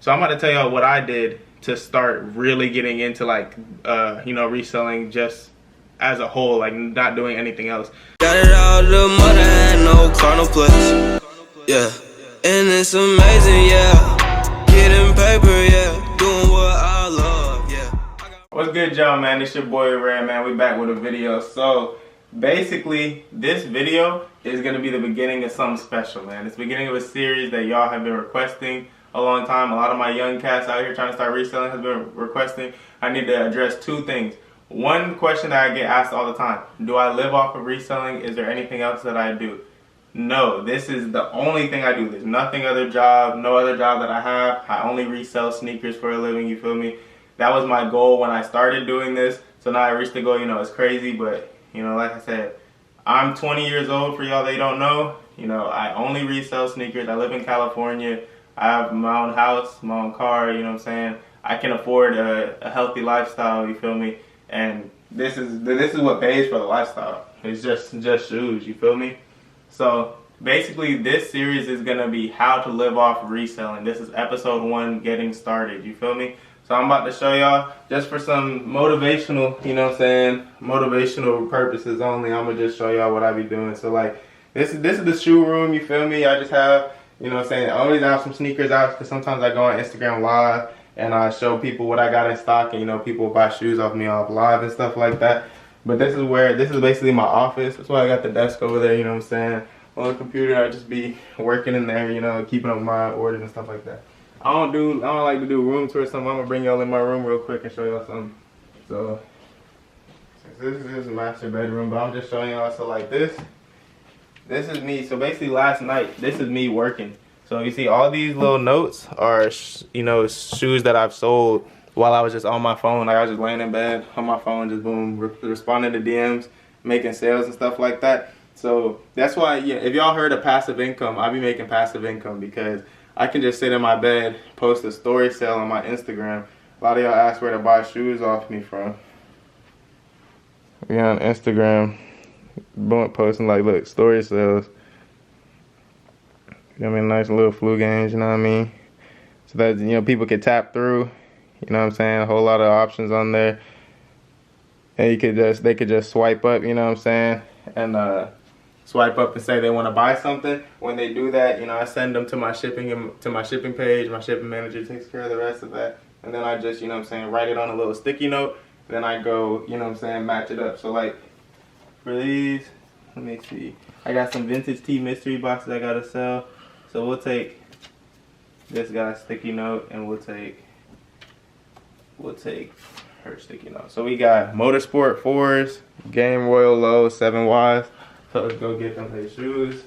So I'm about to tell y'all what I did to start really getting into like, reselling just as a whole, like not doing anything else. Got it all, the mother had no car, no place. Yeah, and it's amazing, yeah. Getting paper, yeah. Doing what I love, yeah. What's good, y'all, man? It's your boy Rare, man. We back with a video. So basically, this video is gonna be the beginning of something special, man. It's the beginning of a series that y'all have been requesting a long time. A lot of my young cats out here trying to start reselling has been requesting. I need to address two things. One question that I get asked all the time: do I live off of reselling? Is there anything else that I do? No, this is the only thing I do. There's nothing other job, no other job that I have. I only resell sneakers for a living, you feel me? That was my goal when I started doing this. So now I reached the goal, it's crazy, but like I said, I'm 20 years old for y'all that don't know. I only resell sneakers. I live in California. I have my own house, my own car, you know what I'm saying? I can afford a healthy lifestyle, you feel me? And this is what pays for the lifestyle. It's just shoes, you feel me? So basically this series is gonna be how to live off reselling. This is episode 1, getting started, you feel me? So I'm about to show y'all just for some motivational, motivational purposes only. I'm gonna just show y'all what I be doing. So like this is the shoe room, you feel me? I just have, I always have some sneakers out because sometimes I go on Instagram live and I show people what I got in stock, and people buy shoes off me off live and stuff like that. But this is basically my office. That's why I got the desk over there, on the computer. I just be working in there, keeping up my orders and stuff like that. I don't like to do room tours. I'm gonna bring y'all in my room real quick and show y'all something. So this is the master bedroom, but I'm just showing y'all. So like this is me. So basically last night, this is me working. So you see all these little notes are, shoes that I've sold while I was just on my phone. Like I was just laying in bed on my phone, just boom, responding to DMs, making sales and stuff like that. So that's why, if y'all heard of passive income, I be making passive income because I can just sit in my bed, post a story sale on my Instagram. A lot of y'all ask where to buy shoes off me from. We on Instagram, boom, posting like, look, story sales. Nice little flu games, you know what I mean? So that, people can tap through, a whole lot of options on there. And they could just swipe up, and swipe up and say they want to buy something. When they do that, I send them to my shipping page. My shipping manager takes care of the rest of that. And then I just, write it on a little sticky note. Then I go, match it up. So like for these, let me see. I got some vintage tea mystery boxes I gotta sell. So we'll take this guy's sticky note and we'll take her sticky note. So we got Motorsport 4s, Game Royal Low 7Ys. So let's go get them their shoes.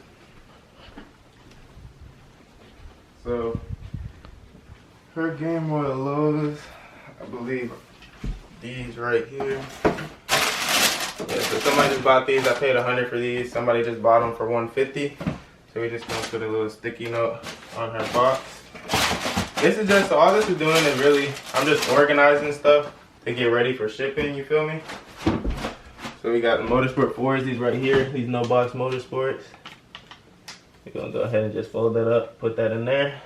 So her Game Royal Lows, I believe these right here. Yeah, so somebody just bought these. I paid $100 for these. Somebody just bought them for $150. So we just gonna put a little sticky note on her box. This is just, so all this is doing is really, I'm just organizing stuff to get ready for shipping, you feel me? So we got the Motorsport 4s, these right here, these no box Motorsports. We're gonna go ahead and just fold that up, put that in there.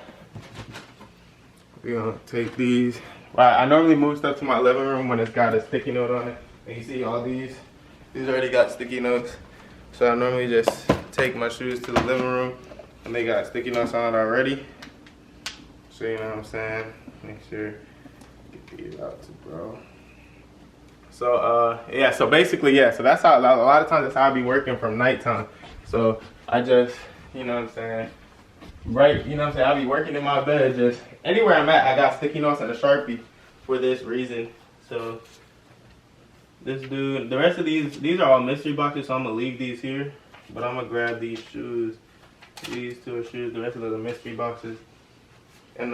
We're gonna take these. Right, I normally move stuff to my living room when it's got a sticky note on it. And you see all these already got sticky notes. So I normally just take my shoes to the living room and they got sticky notes on it already. So you know what I'm saying? Make sure get these out to bro. So yeah, so basically, so that's how, a lot of times that's how I be working from nighttime. So I just, right, I be working in my bed, just anywhere I'm at, I got sticky notes and a Sharpie for this reason. So this dude, the rest of these are all mystery boxes, so I'm gonna leave these here. But I'm gonna grab these shoes. These two are shoes, the rest of those are mystery boxes. And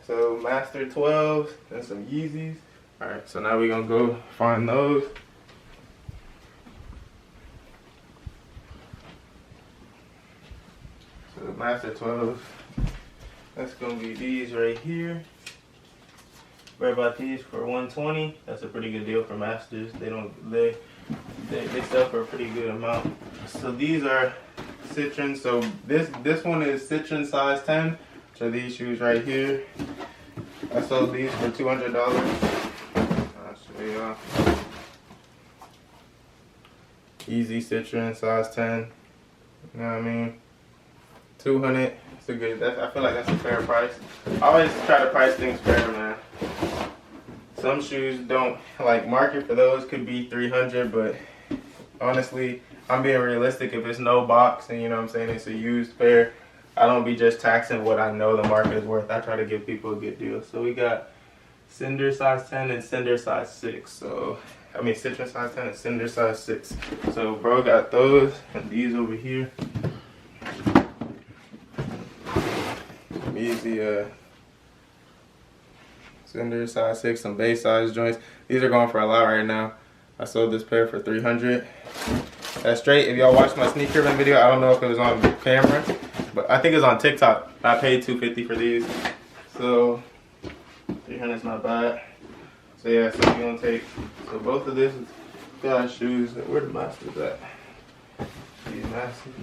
so Master 12s and some Yeezys. Alright, so now we're gonna go find those. So the Master 12s, that's gonna be these right here. Where about these for $120? That's a pretty good deal for Masters. They sell for a pretty good amount. So these are Citron. So this one is Citron size 10. So these shoes right here. I sold these for $200. I'll show y'all. Easy Citron, size 10. You know what I mean? 200. It's a good. I feel like that's a fair price. I always try to price things fair, man. Some shoes don't like market for those could be 300, but honestly, I'm being realistic. If it's no box and you know what I'm saying, it's a used pair, I don't be just taxing what I know the market is worth. I try to give people a good deal. So we got Cinder size 10 and Cinder size 6. So I mean Citron size 10 and Cinder size 6. So bro got those and these over here. Easy Cinder size 6, some base size joints. These are going for a lot right now. I sold this pair for 300. That's straight. If y'all watched my sneaker review video, I don't know if it was on camera, but I think it was on TikTok. I paid $250 for these. So 300 is not bad. So yeah, so we're gonna take, so both of this is guys' shoes. Where the masters at? These masters.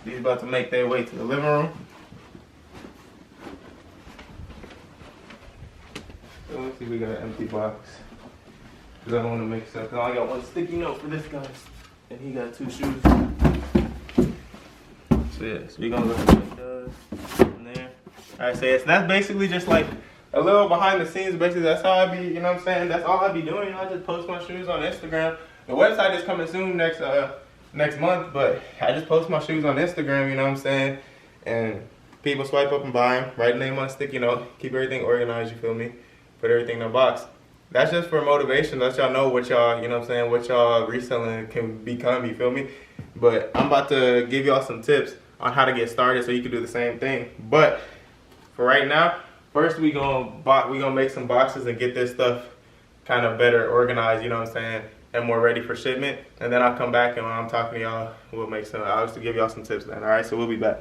These about to make their way to the living room. So let's see if we got an empty box. Cause I don't want to mix up. Cause I only got one sticky note for this guy, and he got 2 shoes. So yeah, so we gonna look at what it does from there. All right, so yes, that's basically just like a little behind the scenes. Basically, that's how I be. You know what I'm saying? That's all I be doing. You know, I just post my shoes on Instagram. The website is coming soon next month, but I just post my shoes on Instagram. You know what I'm saying? And people swipe up and buy them. Write the name on a sticky note. Keep everything organized. You feel me? Put everything in a box. That's just for motivation. Let y'all know what y'all, you know what I'm saying, what y'all reselling can become, you feel me? But I'm about to give y'all some tips on how to get started so you can do the same thing. But for right now, first we gonna make some boxes and get this stuff kind of better organized, you know what I'm saying, and more ready for shipment. And then I'll come back and when I'm talking to y'all, we'll make some, I'll just give y'all some tips then, all right? So we'll be back.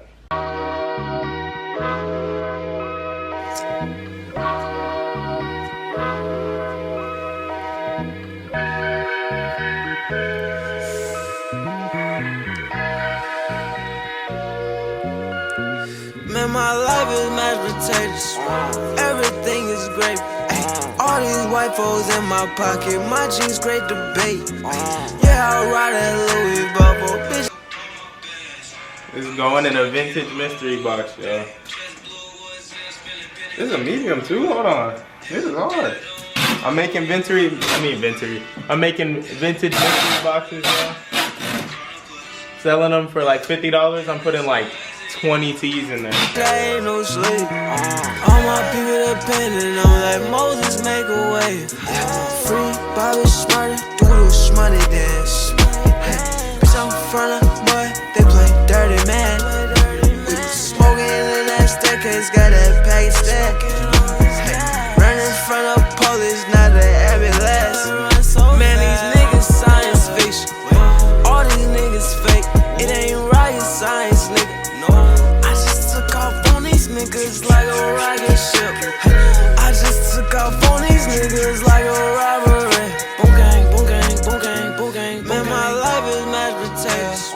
Man, my life is mashed potatoes. Everything is great. Ay, all these white folks in my pocket. My jeans great debate. Yeah, I ride that Louis bubble, bitch. This is going in a vintage mystery box, y'all. This is a medium too? Hold on. This is hard. I'm making I'm making vintage mystery boxes, y'all. Selling them for like $50. I'm putting like 20 T's in there. Ain't no sleep. All my people depending on like Moses make a way. Free Bobby Smarty, do the smarty dance. Bitch, I'm front of boy, they play dirty man. We smoking in that staircase, got that pack stack. Running in front of police, not the ambulance. Man, these niggas science fiction. All these niggas fake. It ain't rocket science, nigga. Niggas like a rocket ship. I just took off on these niggas like a robbery. Boom gang, boom gang, boom gang, boom gang. Man, my life is mashed potatoes.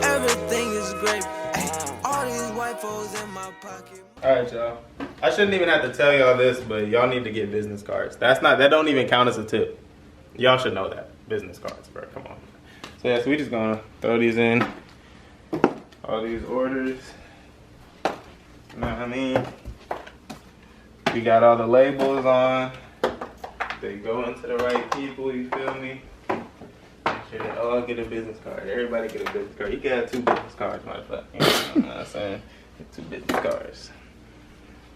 Everything is great. Ay, all these white folks in my pocket. Alright, y'all. I shouldn't even have to tell y'all this, but y'all need to get business cards. That don't even count as a tip. Y'all should know that. Business cards, bro. Come on. So yeah, so we just gonna throw these in. All these orders. You know what I mean? We got all the labels on. They go into the right people, you feel me? Make sure they all get a business card. Everybody get a business card. You can have 2 business cards, motherfucker. You know what I'm saying? Get 2 business cards.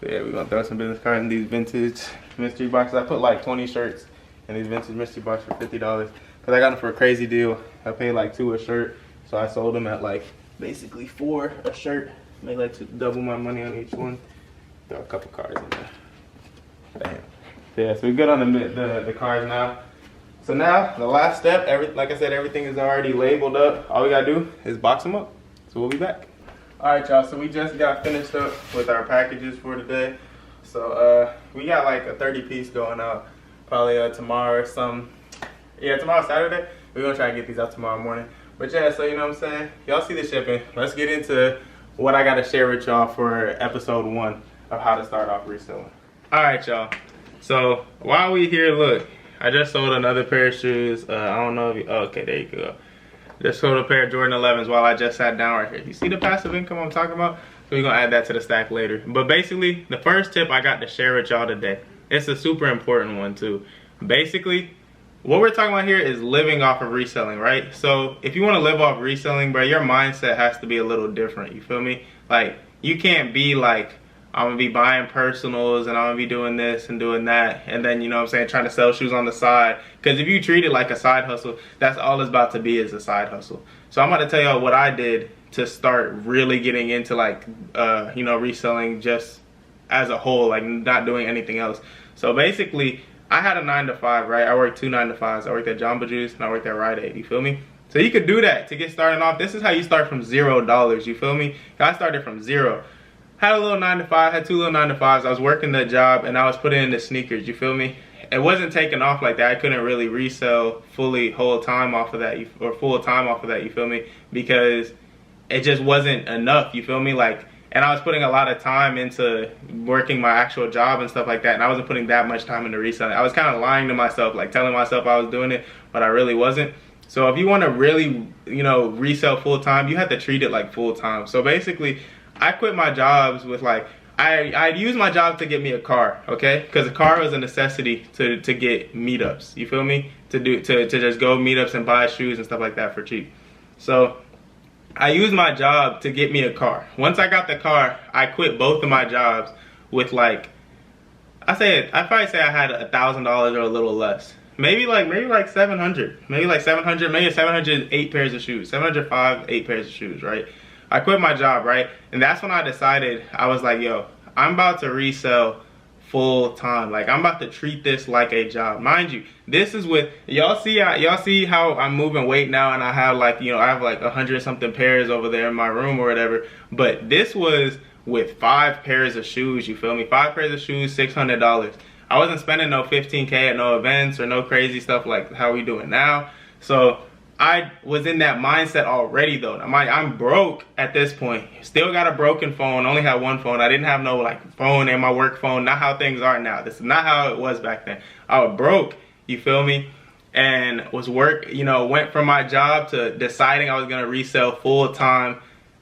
But yeah, we're gonna throw some business cards in these vintage mystery boxes. I put like 20 shirts in these vintage mystery boxes for $50. Cause I got them for a crazy deal. I paid like $2 a shirt. So I sold them at like basically $4 a shirt. Make like double my money on each one. Throw a couple cards in there. Damn. Yeah, so we're good on the cards now. So now the last step, like I said, everything is already labeled up. All we gotta do is box them up. So we'll be back. All right, y'all. So we just got finished up with our packages for today. So we got like a 30 piece going out. Probably tomorrow or some. Yeah, tomorrow Saturday. We're gonna try to get these out tomorrow morning. But yeah, so you know what I'm saying. Y'all see the shipping. Let's get into what I gotta share with y'all for episode 1 of how to start off reselling. All right, y'all. So while we here, look, I just sold another pair of shoes. I don't know if you, oh, okay, there you go. Just sold a pair of Jordan 11s while I just sat down right here. You see the passive income I'm talking about? So we're gonna add that to the stack later. But basically, the first tip I got to share with y'all today, it's a super important one too. Basically, what we're talking about here is living off of reselling, right? So if you wanna live off reselling, bro, your mindset has to be a little different, you feel me? Like, you can't be like, I'm gonna be buying personals and I'm gonna be doing this and doing that, and then, you know what I'm saying, trying to sell shoes on the side. Because if you treat it like a side hustle, that's all it's about to be, is a side hustle. So I'm about to tell y'all what I did to start really getting into like you know, reselling just as a whole, like not doing anything else. So basically, I had a 9-to-5, right? I worked 2 9-to-5s. I worked at Jamba Juice and I worked at Rite Aid, you feel me? So you could do that to get started off. This is how you start from $0, you feel me? I started from 0. Had a little 9-to-5, had 2 little 9-to-5s. I was working the job and I was putting in the sneakers, you feel me? It wasn't taking off like that. I couldn't really resell fully whole time off of that, or full time off of that, you feel me? Because it just wasn't enough, you feel me? Like, and I was putting a lot of time into working my actual job and stuff like that, and I wasn't putting that much time into reselling. I was kind of lying to myself, like telling myself I was doing it, but I really wasn't. So if you want to really, you know, resell full time, you have to treat it like full time. So basically, I quit my jobs with like, I'd use my job to get me a car, okay? Because a car was a necessity to get meetups, you feel me? To just go meetups and buy shoes and stuff like that for cheap. So I used my job to get me a car. Once I got the car, I quit both of my jobs with like, I'd probably say I had $1,000 or a little less. Maybe like 700, maybe like 700, maybe 708 pairs of shoes, 705, 8 pairs of shoes, right? I quit my job, right? And that's when I decided, I was like, yo, I'm about to resell full time. Like, I'm about to treat this like a job. Mind you, this is with, y'all see how I'm moving weight now, and I have like, you know, I have like 100 something pairs over there in my room or whatever. But this was with 5 pairs of shoes, you feel me? 5 pairs of shoes, $600. I wasn't spending no 15K at no events or no crazy stuff like how we doing now. So I was in that mindset already though. I'm broke at this point. Still got a broken phone, only had one phone. I didn't have no like phone and my work phone, not how things are now. This is not how it was back then. I was broke, you feel me? And went from my job to deciding I was gonna resell full time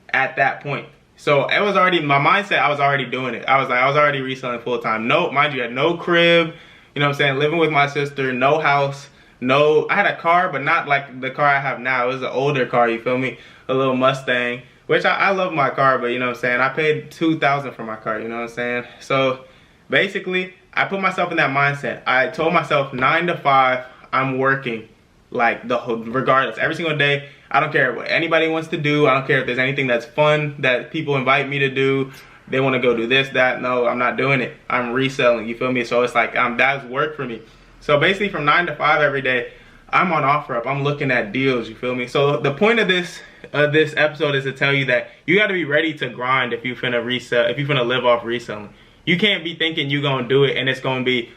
at that point. So it was already, my mindset, I was already doing it. I was already reselling full time. No, mind you, I had no crib, you know what I'm saying? Living with my sister, no house. No, I had a car, but not like the car I have now. It was an older car, you feel me? A little Mustang, which I love my car, but you know what I'm saying? I paid $2,000 for my car, you know what I'm saying? So basically, I put myself in that mindset. I told myself 9 to 5, I'm working like regardless, every single day. I don't care what anybody wants to do. I don't care if there's anything that's fun that people invite me to do. They want to go do this, that. No, I'm not doing it. I'm reselling, you feel me? So it's like, that's work for me. So basically from 9 to 5 every day, I'm on OfferUp. I'm looking at deals, you feel me? So the point of this episode is to tell you that you got to be ready to grind if you finna resell, if you finna live off reselling. You can't be thinking you gonna do it and it's gonna be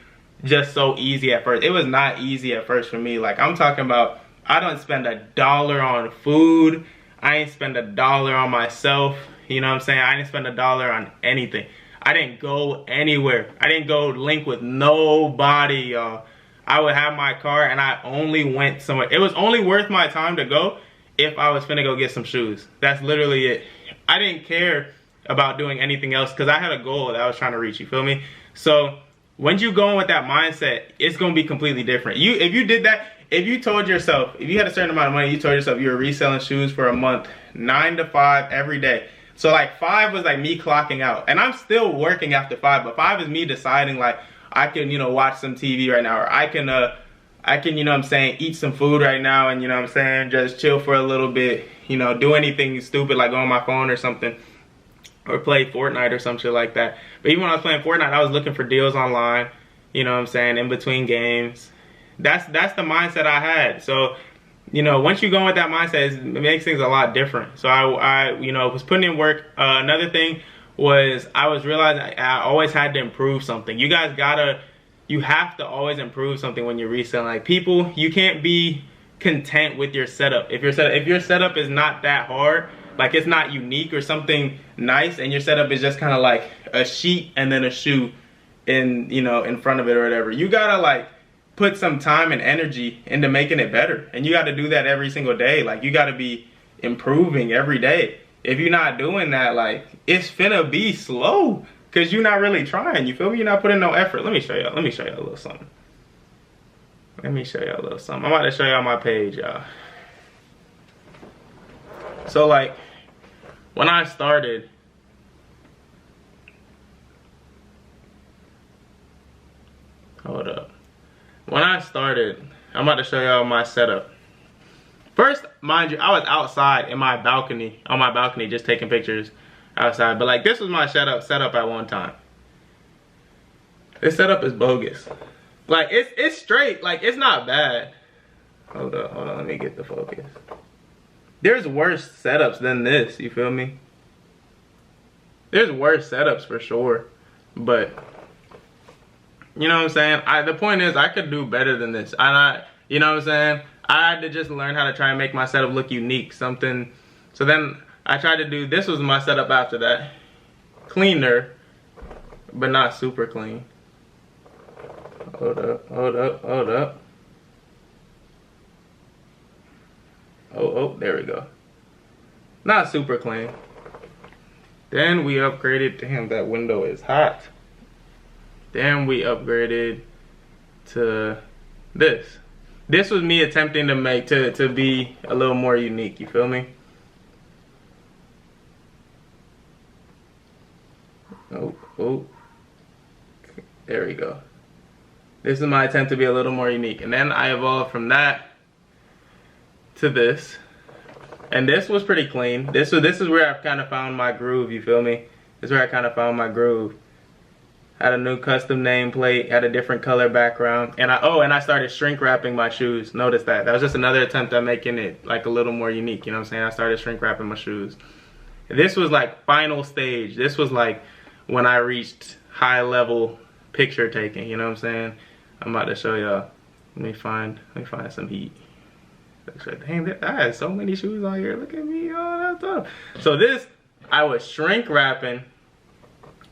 just so easy at first. It was not easy at first for me. Like, I'm talking about, I don't spend $1 on food. I ain't spend $1 on myself. You know what I'm saying? I didn't spend $1 on anything. I didn't go anywhere. I didn't go link with nobody, y'all. I would have my car and I only went somewhere. It was only worth my time to go if I was finna go get some shoes. That's literally it. I didn't care about doing anything else because I had a goal that I was trying to reach, you feel me? So when you go in with that mindset, it's gonna be completely different. If you did that, if you told yourself, if you had a certain amount of money, you told yourself you were reselling shoes for a month, 9 to 5 every day. So like 5 was like me clocking out, and I'm still working after 5, but 5 is me deciding like, I can, you know, watch some TV right now, or I can, you know what I'm saying, eat some food right now, and you know what I'm saying, just chill for a little bit, you know, do anything stupid like go on my phone or something, or play Fortnite or some shit like that. But even when I was playing Fortnite, I was looking for deals online, you know what I'm saying, in between games. That's the mindset I had. So, you know, once you go with that mindset, it makes things a lot different. So I you know, was putting in work. Another thing was I was realizing I always had to improve something. You have to always improve something when you're reselling. Like, people, you can't be content with your setup. If your setup is not that hard, like it's not unique or something nice, and your setup is just kind of like a sheet and then a shoe in, you know, in front of it or whatever. You gotta like put some time and energy into making it better, and you got to do that every single day. Like you got to be improving every day. If you're not doing that, like it's finna be slow because you're not really trying. You feel me? You're not putting no effort. Let me show y'all. Let me show y'all a little something. Let me show y'all a little something. I'm about to show y'all my page, y'all. So like when I started, hold up. When I started, I'm about to show y'all my setup. First, mind you, I was outside in my balcony, on my balcony, just taking pictures outside. But like this was my setup at one time. This setup is bogus. Like it's straight, like it's not bad. Hold on, let me get the focus. There's worse setups than this, you feel me? There's worse setups for sure, but you know what I'm saying? The point is I could do better than this. You know what I'm saying? I had to just learn how to try and make my setup look unique, something. So then I tried to do, this was my setup after that. Cleaner, but not super clean. Hold up, hold up, hold up. Oh, there we go. Not super clean. Then we upgraded, damn, that window is hot. Then we upgraded to this. This was me attempting to make, to be a little more unique, you feel me? Oh, there we go. This is my attempt to be a little more unique. And then I evolved from that to this. And this was pretty clean. This is where I've kind of found my groove, you feel me? This is where I kind of found my groove. Had a new custom nameplate, had a different color background, and I started shrink wrapping my shoes. Notice that. That was just another attempt at making it like a little more unique, you know what I'm saying? I started shrink wrapping my shoes. This was like final stage. This was like when I reached high level picture taking, you know what I'm saying? I'm about to show y'all. Let me find some heat. Dang, I had so many shoes on here. Look at me, oh, that's up. So this, I was shrink wrapping.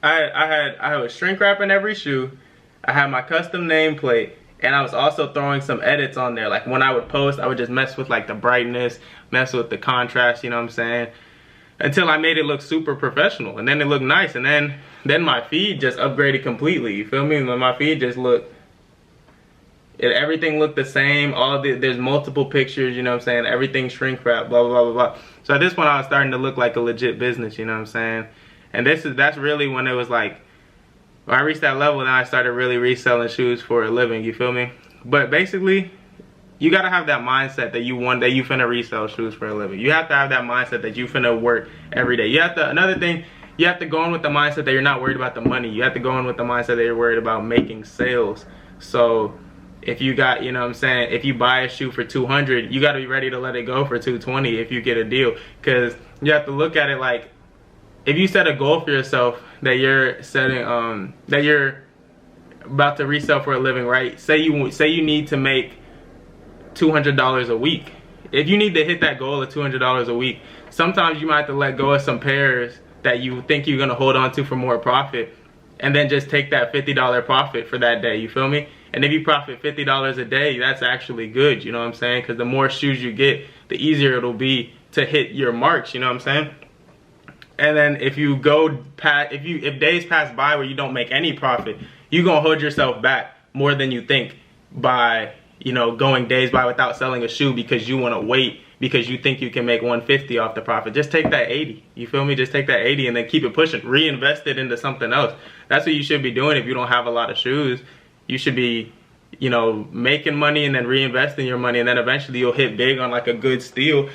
I was shrink wrapping every shoe. I had my custom nameplate, and I was also throwing some edits on there. Like when I would post, I would just mess with like the brightness, mess with the contrast, you know what I'm saying? Until I made it look super professional, and then it looked nice, and then my feed just upgraded completely, you feel me? My feed just looked, everything looked the same. There's multiple pictures, you know what I'm saying? Everything shrink wrapped, blah, blah, blah, blah. So at this point, I was starting to look like a legit business, you know what I'm saying? And that's really when it was like, when I reached that level, then I started really reselling shoes for a living, you feel me? But basically, you gotta have that mindset that you finna resell shoes for a living. You have to have that mindset that you finna work every day. Another thing, you have to go in with the mindset that you're not worried about the money. You have to go in with the mindset that you're worried about making sales. So if you got, you know what I'm saying, if you buy a shoe for $200, you gotta be ready to let it go for $220 if you get a deal. Cause you have to look at it like, if you set a goal for yourself that you're setting, that you're about to resell for a living, right? Say you need to make $200 a week. If you need to hit that goal of $200 a week, sometimes you might have to let go of some pairs that you think you're gonna hold on to for more profit, and then just take that $50 profit for that day, you feel me? And if you profit $50 a day, that's actually good, you know what I'm saying? Because the more shoes you get, the easier it'll be to hit your marks, you know what I'm saying? And then if days pass by where you don't make any profit, you're gonna hold yourself back more than you think by, you know, going days by without selling a shoe because you wanna wait because you think you can make 150 off the profit. Just take that 80, you feel me? Just take that 80 and then keep it pushing. Reinvest it into something else. That's what you should be doing if you don't have a lot of shoes. You should be, you know, making money and then reinvesting your money, and then eventually you'll hit big on like a good steal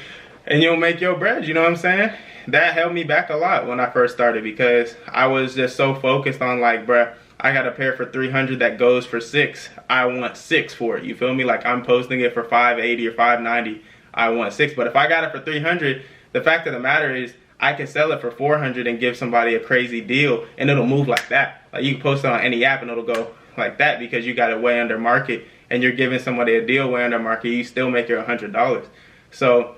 and you'll make your bread, you know what I'm saying? That held me back a lot when I first started because I was just so focused on like, bruh, I got a pair for 300 that goes for 6. I want 6 for it, you feel me? Like I'm posting it for 580 or 590. I want 6, but if I got it for 300, the fact of the matter is I can sell it for 400 and give somebody a crazy deal and it'll move like that. Like you can post it on any app and it'll go like that because you got it way under market and you're giving somebody a deal way under market. You still make your $100. So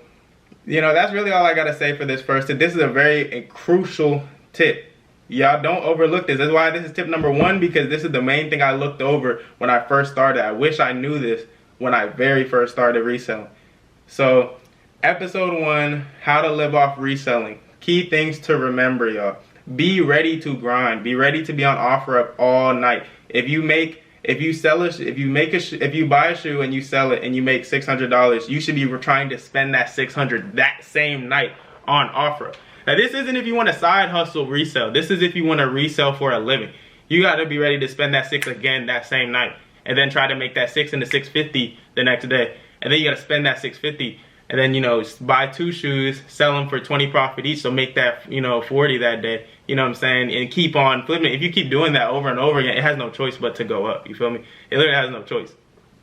you know, that's really all I gotta say for this first tip. This is a very crucial tip. Y'all don't overlook this. That's why this is tip number 1, because this is the main thing I looked over when I first started. I wish I knew this when I very first started reselling. So, episode 1, how to live off reselling. Key things to remember, y'all. Be ready to grind. Be ready to be on OfferUp all night. If you buy a shoe and you sell it and you make $600, you should be trying to spend that $600 that same night on OfferUp. Now, this isn't if you want to side hustle resell. This is if you want to resell for a living. You got to be ready to spend that $6 again that same night, and then try to make that $6 into $650 the next day. And then you got to spend that $650, and then, you know, buy 2 shoes, sell them for 20 profit each, so make that, you know, 40 that day. You know what I'm saying? And keep on flipping it. If you keep doing that over and over again, it has no choice but to go up. You feel me? It literally has no choice,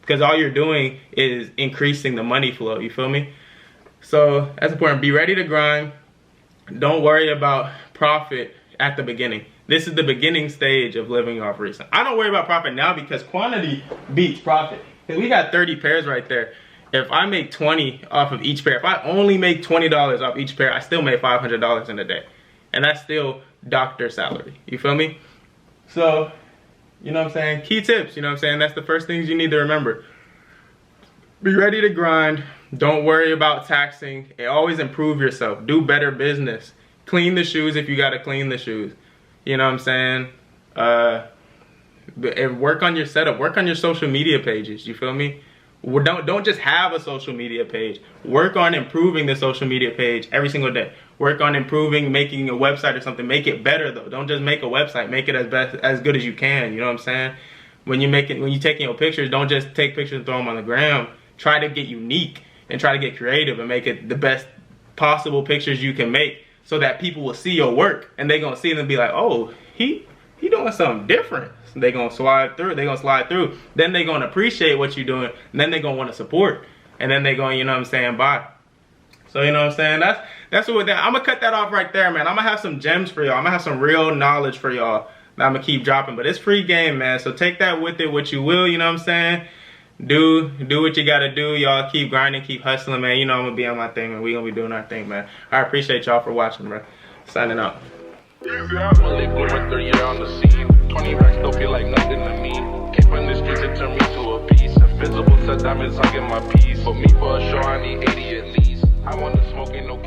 because all you're doing is increasing the money flow. You feel me? So that's important. Be ready to grind. Don't worry about profit at the beginning. This is the beginning stage of living off reselling. I don't worry about profit now because quantity beats profit. Because we got 30 pairs right there. If I make 20 off of each pair, if I only make $20 off each pair, I still make $500 in a day. And that's still doctor salary. You feel me? So, you know what I'm saying? Key tips, you know what I'm saying? That's the first things you need to remember. Be ready to grind. Don't worry about taxing. And always improve yourself. Do better business. Clean the shoes if you gotta clean the shoes. You know what I'm saying? And work on your setup. Work on your social media pages. You feel me? Don't just have a social media page. Work on improving the social media page every single day. Work on improving, making a website or something. Make it better though. Don't just make a website. Make it as good as you can. You know what I'm saying? When you're taking your pictures, don't just take pictures and throw them on the ground. Try to get unique and try to get creative and make it the best possible pictures you can make, so that people will see your work and they're gonna see it and be like, oh, he doing something different. So they're gonna slide through. Then they're gonna appreciate what you're doing, and then they're gonna want to support, and then they're going, you know what I'm saying, buy. So you know what I'm saying? That's what I'm gonna cut that off right there, man. I'm gonna have some gems for y'all. I'm gonna have some real knowledge for y'all that I'm gonna keep dropping. But it's free game, man. So take that with it, what you will, you know what I'm saying? Do what you gotta do, y'all. Keep grinding, keep hustling, man. You know I'm gonna be on my thing, and we gonna be doing our thing, man. I appreciate y'all for watching, bro. Signing out. Only blew my 3 year on the scene. 20 racks don't feel like nothing to me. Came from the streets, it turned me to a piece. Invisible set diamonds hung in my piece. For me for a show, I need 80 at least. I want to smoke, ain't no